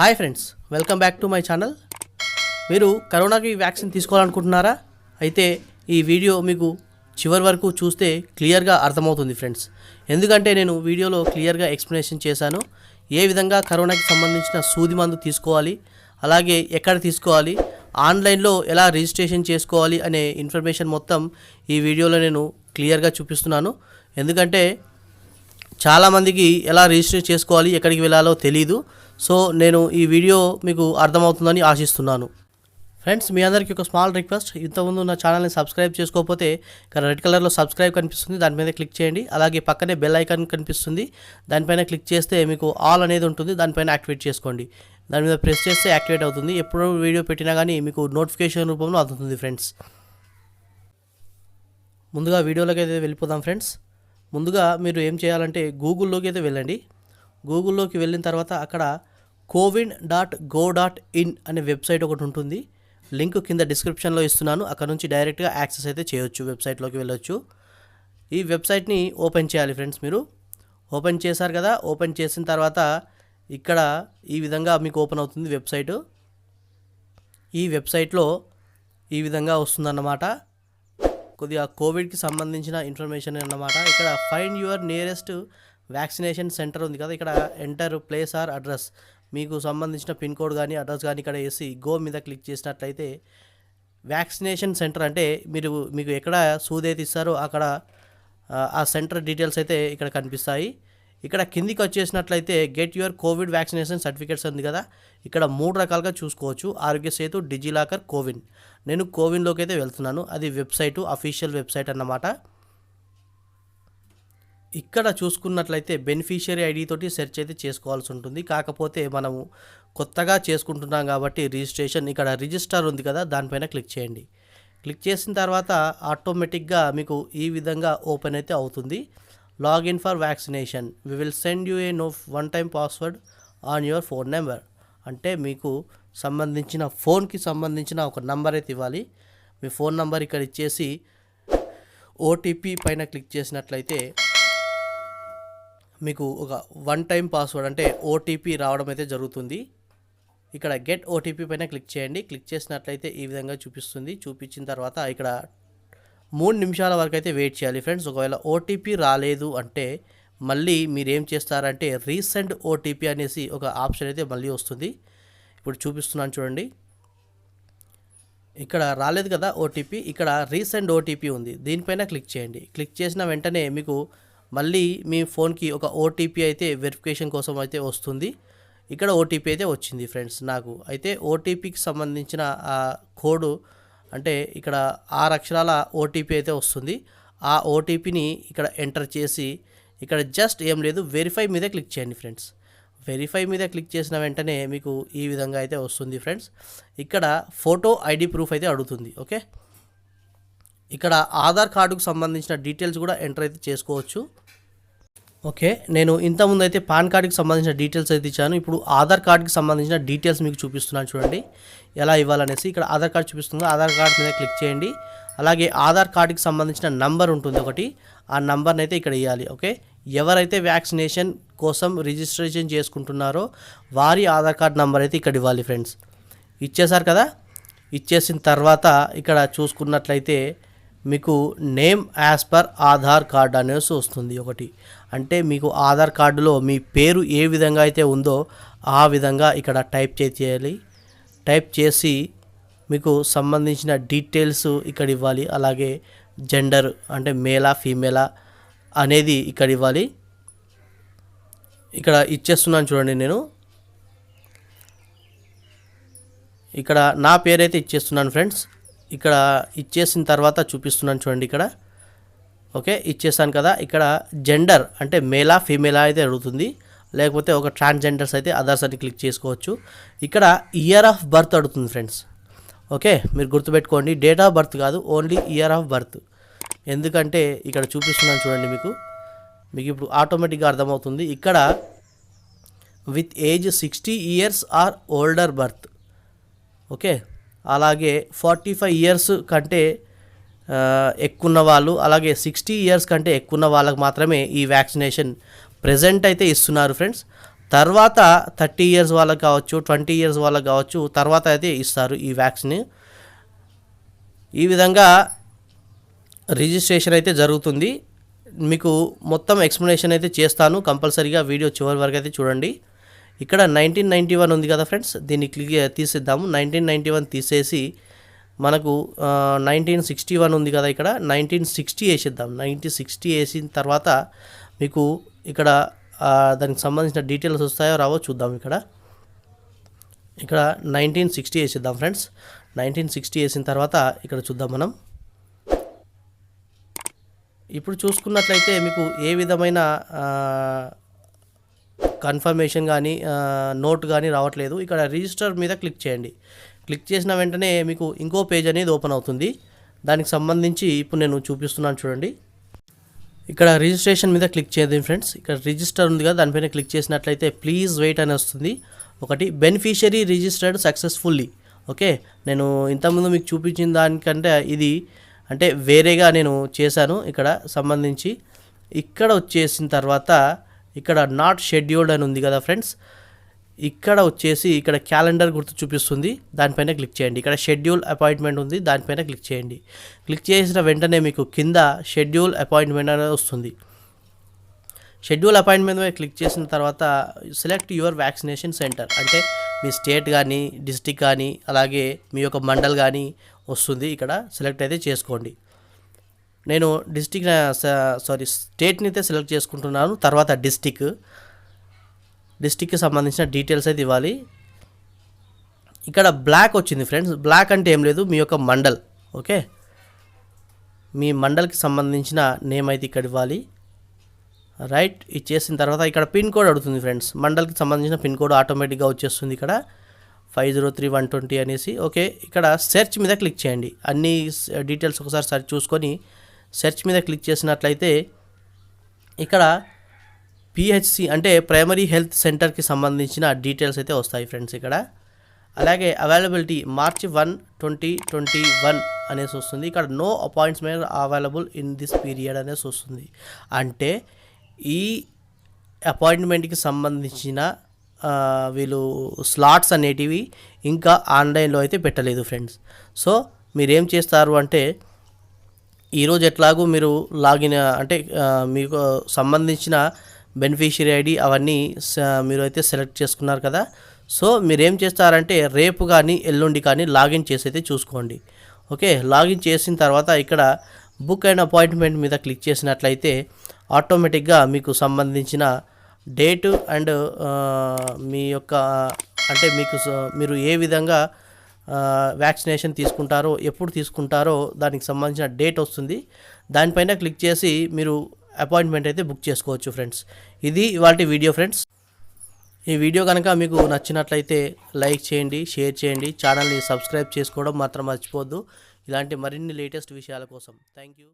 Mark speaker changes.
Speaker 1: Hi friends, welcome back to my channel. మీరు కరోనాకి vaccine తీసుకోవాలనుకుంటున్నారా? అయితే ఈ వీడియో మీకు చివరి వరకు చూస్తే క్లియర్గా అర్థమవుతుంది ఫ్రెండ్స్. ఎందుకంటే నేను వీడియోలో క్లియర్గా ఎక్స్ప్లెనేషన్ చేశాను. ఏ విధంగా కరోనాకి సంబంధించిన సూది మందు తీసుకోవాలి, అలాగే ఎక్కడ తీసుకోవాలి, ఆన్లైన్లో ఎలా రిజిస్ట్రేషన్ చేసుకోవాలి అనే ఇన్ఫర్మేషన్ మొత్తం ఈ వీడియోలో నేను క్లియర్గా చూపిస్తున్నాను. ఎందుకంటే చాలామందికి ఎలా రిజిస్టర్ చేసుకోవాలి, ఎక్కడికి వెళ్ళాలో తెలీదు. సో నేను ఈ వీడియో మీకు అర్థమవుతుందని ఆశిస్తున్నాను. ఫ్రెండ్స్, మీ అందరికీ ఒక స్మాల్ రిక్వెస్ట్. ఇంతకుముందు నా ఛానల్ని సబ్స్క్రైబ్ చేసుకోకపోతే ఇక్కడ రెడ్ కలర్లో సబ్స్క్రైబ్ కనిపిస్తుంది, దాని మీద క్లిక్ చేయండి. అలాగే పక్కనే బెల్ ఐకాన్ కనిపిస్తుంది, దానిపైన క్లిక్ చేస్తే మీకు ఆల్ అనేది ఉంటుంది, దానిపైన యాక్టివేట్ చేసుకోండి. దాని మీద ప్రెస్ చేస్తే యాక్టివేట్ అవుతుంది. ఎప్పుడు వీడియో పెట్టినా కానీ మీకు నోటిఫికేషన్ రూపంలో అందుతుంది ఫ్రెండ్స్. ముందుగా వీడియోలోకి అయితే వెళ్ళిపోదాం ఫ్రెండ్స్. ముందుగా మీరు ఏం చేయాలంటే గూగుల్లోకి అయితే వెళ్ళండి. గూగుల్లోకి వెళ్ళిన తర్వాత అక్కడ cowin.go.in అనే వెబ్సైట్ ఒకటి ఉంటుంది. లింక్ కింద డిస్క్రిప్షన్లో ఇస్తున్నాను. అక్కడ నుంచి డైరెక్ట్గా యాక్సెస్ అయితే చేయొచ్చు, వెబ్సైట్లోకి వెళ్ళొచ్చు. ఈ వెబ్సైట్ని ఓపెన్ చేయాలి ఫ్రెండ్స్. మీరు ఓపెన్ చేశారు కదా, ఓపెన్ చేసిన తర్వాత ఇక్కడ ఈ విధంగా మీకు ఓపెన్ అవుతుంది వెబ్సైటు. ఈ వెబ్సైట్లో ఈ విధంగా వస్తుందన్నమాట. కొద్దిగా కోవిడ్కి సంబంధించిన ఇన్ఫర్మేషన్ అన్నమాట. ఇక్కడ find your nearest vaccination centre ఉంది కదా, ఇక్కడ ఎంటర్ ప్లేస్ ఆర్ అడ్రస్, మీకు సంబంధించిన పిన్ కోడ్ కానీ అడ్రస్ కానీ ఇక్కడ వేసి గో మీద క్లిక్ చేసినట్లయితే వ్యాక్సినేషన్ సెంటర్ అంటే మీకు ఎక్కడ సూదైతే ఇస్తారో అక్కడ ఆ సెంటర్ డీటెయిల్స్ అయితే ఇక్కడ కనిపిస్తాయి. ఇక్కడ కిందికి వచ్చేసినట్లయితే get your covid vaccination certificates ఉంది కదా, ఇక్కడ 3 రకాలుగా చూసుకోవచ్చు. ఆరోగ్య సేతు, డిజిలాకర్, కోవిన్. నేను కోవిన్లోకి అయితే వెళ్తున్నాను. అది వెబ్సైటు, అఫీషియల్ వెబ్సైట్ అన్నమాట. ఇక్కడ చూసుకున్నట్లయితే బెనిఫిషియరీ ఐడి తోటి సెర్చ్ అయితే చేసుకోవాల్సి ఉంటుంది. కాకపోతే మనము కొత్తగా చేసుకుంటున్నాం కాబట్టి రిజిస్ట్రేషన్, ఇక్కడ రిజిస్టర్ ఉంది కదా, దానిపైన క్లిక్ చేయండి. క్లిక్ చేసిన తర్వాత ఆటోమేటిక్గా మీకు ఈ విధంగా ఓపెన్ అయితే అవుతుంది. Login for vaccination, we will send you a one time password on your phone number. అంటే మీకు సంబంధించిన ఫోన్కి సంబంధించిన ఒక నంబర్ అయితే ఇవ్వాలి. మీ ఫోన్ నంబర్ ఇక్కడ ఇచ్చేసి ఓటీపీ పైన క్లిక్ చేసినట్లయితే మీకు ఒక వన్ టైం పాస్వర్డ్ అంటే ఓటీపీ రావడం అయితే జరుగుతుంది. ఇక్కడ గెట్ ఓటీపీ పైన క్లిక్ చేయండి. క్లిక్ చేసినట్లయితే ఈ విధంగా చూపిస్తుంది. చూపించిన తర్వాత ఇక్కడ 3 నిమిషాల వరకు అయితే వెయిట్ చేయాలి ఫ్రెండ్స్. ఒకవేళ ఓటీపీ రాలేదు అంటే మళ్ళీ మీరు ఏం చేస్తారంటే రీసెండ్ ఓటీపీ అనేసి ఒక ఆప్షన్ అయితే మళ్ళీ వస్తుంది. ఇప్పుడు చూపిస్తున్నాను చూడండి. ఇక్కడ రాలేదు కదా ఓటీపీ, ఇక్కడ రీసెండ్ ఓటీపీ ఉంది, దీనిపైన క్లిక్ చేయండి. క్లిక్ చేసిన వెంటనే మీకు మళ్ళీ మీ ఫోన్కి ఒక ఓటీపీ అయితే వెరిఫికేషన్ కోసం అయితే వస్తుంది. ఇక్కడ ఓటీపీ అయితే వచ్చింది ఫ్రెండ్స్ నాకు. అయితే ఓటీపీకి సంబంధించిన ఆ కోడ్ అంటే ఇక్కడ 6 అక్షరాల ఓటీపీ అయితే వస్తుంది. ఆ ఓటీపీని ఇక్కడ ఎంటర్ చేసి ఇక్కడ జస్ట్ ఏం లేదు, వెరిఫై మీద క్లిక్ చేయండి ఫ్రెండ్స్. వెరిఫై మీద క్లిక్ చేసిన వెంటనే మీకు ఈ విధంగా అయితే వస్తుంది ఫ్రెండ్స్. ఇక్కడ ఫోటో ఐడి ప్రూఫ్ అయితే అడుగుతుంది. ఓకే, ఇక్కడ ఆధార్ కార్డుకు సంబంధించిన డీటెయిల్స్ కూడా ఎంటర్ అయితే చేసుకోవచ్చు. ఓకే, నేను ఇంతకుముందు అయితే పాన్ కార్డుకి సంబంధించిన డీటెయిల్స్ అయితే ఇచ్చాను. ఇప్పుడు ఆధార్ కార్డుకి సంబంధించిన డీటెయిల్స్ మీకు చూపిస్తున్నాను చూడండి ఎలా ఇవ్వాలనేసి. ఇక్కడ ఆధార్ కార్డు చూపిస్తుంది, ఆధార్ కార్డు మీద క్లిక్ చేయండి. అలాగే ఆధార్ కార్డుకి సంబంధించిన నంబర్ ఉంటుంది ఒకటి, ఆ నంబర్ని అయితే ఇక్కడ ఇవ్వాలి. ఓకే, ఎవరైతే వ్యాక్సినేషన్ కోసం రిజిస్ట్రేషన్ చేసుకుంటున్నారో వారి ఆధార్ కార్డు నంబర్ అయితే ఇక్కడ ఇవ్వాలి ఫ్రెండ్స్. ఇచ్చేసారు కదా, ఇచ్చేసిన తర్వాత ఇక్కడ చూసుకున్నట్లయితే మీకు name as per Aadhaar card అనేసి వస్తుంది ఒకటి. అంటే మీకు ఆధార్ కార్డులో మీ పేరు ఏ విధంగా అయితే ఉందో ఆ విధంగా ఇక్కడ టైప్ చేయాలి. టైప్ చేసి మీకు సంబంధించిన డీటెయిల్స్ ఇక్కడ ఇవ్వాలి. అలాగే జెండర్ అంటే మేలా ఫీమేలా అనేది ఇక్కడ ఇవ్వాలి. ఇక్కడ ఇచ్చేస్తున్నాను చూడండి. నేను ఇక్కడ నా పేరైతే ఇచ్చేస్తున్నాను ఫ్రెండ్స్. ఇక్కడ ఇచ్చేసిన తర్వాత చూపిస్తున్నాను చూడండి ఇక్కడ. ఓకే, ఇచ్చేసాను కదా. ఇక్కడ జెండర్ అంటే మేలా ఫీమేలా అయితే అడుగుతుంది, లేకపోతే ఒక ట్రాన్స్జెండర్స్ అయితే అదర్స్ అని క్లిక్ చేసుకోవచ్చు. ఇక్కడ ఇయర్ ఆఫ్ బర్త్ అడుగుతుంది ఫ్రెండ్స్. ఓకే, మీరు గుర్తుపెట్టుకోండి, డేట్ ఆఫ్ బర్త్ కాదు, ఓన్లీ ఇయర్ ఆఫ్ బర్త్. ఎందుకంటే ఇక్కడ చూపిస్తున్నాను చూడండి, మీకు ఇప్పుడు ఆటోమేటిక్గా అర్థమవుతుంది. ఇక్కడ with age 60 years or older birth. Okay, అలాగే 45 years కంటే ఎక్కువ వాళ్ళు, అలాగే 60 years కంటే ఎక్కువ వాళ్ళకి మాత్రమే ఈ వ్యాక్సినేషన్ ప్రెజెంట్ అయితే ఇస్తున్నారు ఫ్రెండ్స్. తర్వాత 30 ఇయర్స్ వాళ్ళకి కావచ్చు, 20 ఇయర్స్ వాళ్ళకి కావచ్చు, తర్వాత అయితే ఇస్తారు ఈ వ్యాక్సిన్. ఈ విధంగా రిజిస్ట్రేషన్ అయితే జరుగుతుంది. మీకు మొత్తం ఎక్స్ప్లెనేషన్ అయితే చేస్తాను, కంపల్సరీగా వీడియో చివరి వరకు అయితే చూడండి. ఇక్కడ 1991 ఉంది కదా ఫ్రెండ్స్, దీన్ని తీసేద్దాము. 1991 తీసేసి మనకు 1961 ఉంది కదా, ఇక్కడ 1960 వేసేద్దాం. 1960 వేసిన తర్వాత మీకు ఇక్కడ దానికి సంబంధించిన డీటెయిల్స్ వస్తాయో రావో చూద్దాం. ఇక్కడ 1960 వేసేద్దాం ఫ్రెండ్స్. 1960 వేసిన తర్వాత ఇక్కడ చూద్దాం మనం. ఇప్పుడు చూసుకున్నట్లయితే మీకు ఏ విధమైన కన్ఫర్మేషన్ కానీ నోట్ కానీ రావట్లేదు. ఇక్కడ రిజిస్టర్ మీద క్లిక్ చేయండి. క్లిక్ చేసిన వెంటనే మీకు ఇంకో పేజ్ అనేది ఓపెన్ అవుతుంది. దానికి సంబంధించి ఇప్పుడు నేను చూపిస్తున్నాను చూడండి. ఇక్కడ రిజిస్ట్రేషన్ మీద క్లిక్ చేద్దాం ఫ్రెండ్స్. ఇక్కడ రిజిస్టర్ ఉంది కదా, దానిపైన క్లిక్ చేసినట్లయితే ప్లీజ్ వెయిట్ అని వస్తుంది. ఒకటి బెనిఫిషియరీ రిజిస్టర్డ్ సక్సెస్ఫుల్లీ. ఓకే, నేను ఇంతకుముందు మీకు చూపించిన దానికంటే ఇది అంటే వేరేగా నేను చేశాను. ఇక్కడ సంబంధించి ఇక్కడ వచ్చేసిన తర్వాత ఇక్కడ నాట్ షెడ్యూల్డ్ అని ఉంది కదా ఫ్రెండ్స్, ఇక్కడ వచ్చేసి ఇక్కడ క్యాలెండర్ గుర్తు చూపిస్తుంది, దానిపైన క్లిక్ చేయండి. ఇక్కడ షెడ్యూల్ అపాయింట్మెంట్ ఉంది, దానిపైన క్లిక్ చేయండి. క్లిక్ చేసిన వెంటనే మీకు కింద షెడ్యూల్ అపాయింట్మెంట్ అనేది వస్తుంది. షెడ్యూల్ అపాయింట్మెంట్ మీద క్లిక్ చేసిన తర్వాత సెలెక్ట్ యువర్ వ్యాక్సినేషన్ సెంటర్, అంటే మీ స్టేట్ కానీ డిస్టిక్ కానీ అలాగే మీ యొక్క మండల్ కానీ వస్తుంది. ఇక్కడ సెలెక్ట్ అయితే చేసుకోండి. నేను స్టేట్ని అయితే సెలెక్ట్ చేసుకుంటున్నాను. తర్వాత డిస్టిక్కి సంబంధించిన డీటెయిల్స్ అయితే ఇవ్వాలి. ఇక్కడ బ్లాక్ వచ్చింది ఫ్రెండ్స్. బ్లాక్ అంటే ఏం లేదు, మీ యొక్క మండల్. ఓకే, మీ మండల్కి సంబంధించిన నేమ్ అయితే ఇక్కడ ఇవ్వాలి. రైట్, ఇచ్చేసిన తర్వాత ఇక్కడ పిన్ కోడ్ అడుగుతుంది ఫ్రెండ్స్. మండల్కి సంబంధించిన పిన్ కోడ్ ఆటోమేటిక్గా వచ్చేస్తుంది ఇక్కడ 503120 అనేసి. ఓకే, ఇక్కడ సెర్చ్ మీద క్లిక్ చేయండి. అన్ని డీటెయిల్స్ ఒకసారి సెర్చ్ చూసుకొని సెర్చ్ మీద క్లిక్ చేసినట్లయితే ఇక్కడ పిహెచ్సి అంటే ప్రైమరీ హెల్త్ సెంటర్కి సంబంధించిన డీటెయిల్స్ అయితే వస్తాయి ఫ్రెండ్స్ ఇక్కడ. అలాగే అవైలబిలిటీ March 1, 2021 అనేసి వస్తుంది. ఇక్కడ no appointment available in this period అనేసి వస్తుంది. అంటే ఈ అపాయింట్మెంట్కి సంబంధించిన వీళ్ళు స్లాట్స్ అనేటివి ఇంకా ఆన్లైన్లో అయితే పెట్టలేదు ఫ్రెండ్స్. సో మీరేం చేస్తారు అంటే ఈరోజు ఎట్లాగూ మీరు లాగిన్ అంటే మీకు సంబంధించిన బెనిఫిషియరీ ఐడి అవన్నీ మీరు అయితే సెలెక్ట్ చేసుకున్నారు కదా. సో మీరేం చేస్తారంటే రేపు కానీ ఎల్లుండి కానీ లాగిన్ చేసి అయితే చూసుకోండి. ఓకే, లాగిన్ చేసిన తర్వాత ఇక్కడ బుక్ అండ్ అపాయింట్మెంట్ మీద క్లిక్ చేసినట్లయితే ఆటోమేటిక్గా మీకు సంబంధించిన డేట్ అండ్ మీ యొక్క అంటే మీరు ఏ విధంగా వ్యాక్సినేషన్ తీసుకుంటారో ఎప్పుడు తీసుకుంటారో దానికి సంబంధించిన డేట్ వస్తుంది. దానిపైన క్లిక్ చేసి మీరు అపాయింట్మెంట్ అయితే బుక్ చేసుకోవచ్చు ఫ్రెండ్స్. ఇది ఇవాల్టి వీడియో ఫ్రెండ్స్. ఈ వీడియో కనుక మీకు నచ్చినట్లయితే లైక్ చేయండి, షేర్ చేయండి, ఛానల్ని సబ్స్క్రైబ్ చేసుకోవడం మాత్రం మర్చిపోవద్దు. ఇలాంటి మరిన్ని లేటెస్ట్ విషయాల కోసం. Thank you.